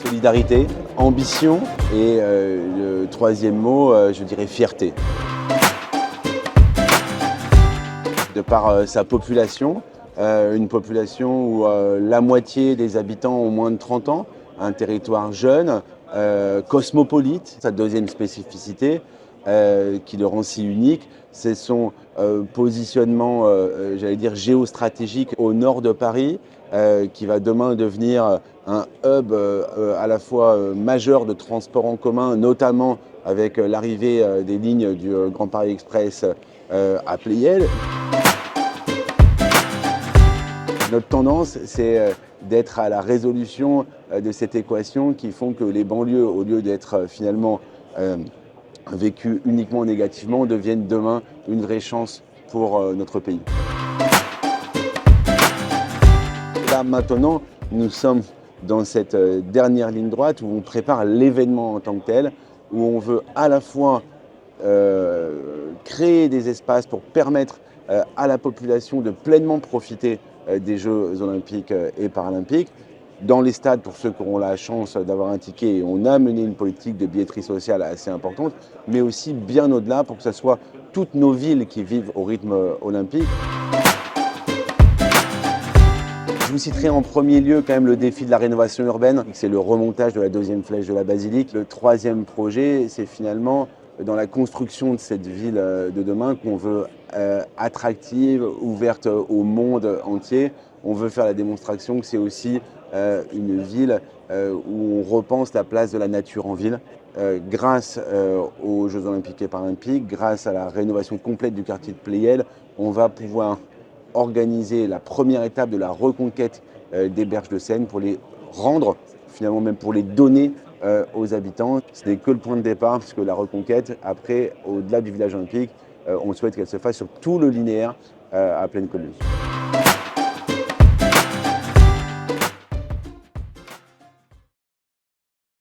Solidarité, ambition et le troisième mot, je dirais fierté. De par sa population, une population où la moitié des habitants ont moins de 30 ans, un territoire jeune, cosmopolite. Sa deuxième spécificité qui le rend si unique, c'est son positionnement, j'allais dire, géostratégique au nord de Paris, qui va demain devenir un hub à la fois majeur de transport en commun, notamment avec l'arrivée des lignes du Grand Paris Express à Pleyel. Notre tendance, c'est d'être à la résolution de cette équation qui font que les banlieues, au lieu d'être finalement vécues uniquement négativement, deviennent demain une vraie chance pour notre pays. Là, maintenant, nous sommes dans cette dernière ligne droite où on prépare l'événement en tant que tel, où on veut à la fois créer des espaces pour permettre à la population de pleinement profiter des Jeux olympiques et paralympiques. Dans les stades, pour ceux qui auront la chance d'avoir un ticket, on a mené une politique de billetterie sociale assez importante, mais aussi bien au-delà pour que ce soit toutes nos villes qui vivent au rythme olympique. Je vous citerai en premier lieu quand même le défi de la rénovation urbaine, c'est le remontage de la deuxième flèche de la basilique. Le troisième projet, c'est finalement dans la construction de cette ville de demain qu'on veut attractive, ouverte au monde entier. On veut faire la démonstration que c'est aussi une ville où on repense la place de la nature en ville. Grâce aux Jeux olympiques et paralympiques, grâce à la rénovation complète du quartier de Pleyel, on va pouvoir organiser la première étape de la reconquête des berges de Seine pour les rendre, finalement même pour les donner aux habitants. Ce n'est que le point de départ, puisque la reconquête, après, au-delà du village olympique, on souhaite qu'elle se fasse sur tout le linéaire à pleine commune.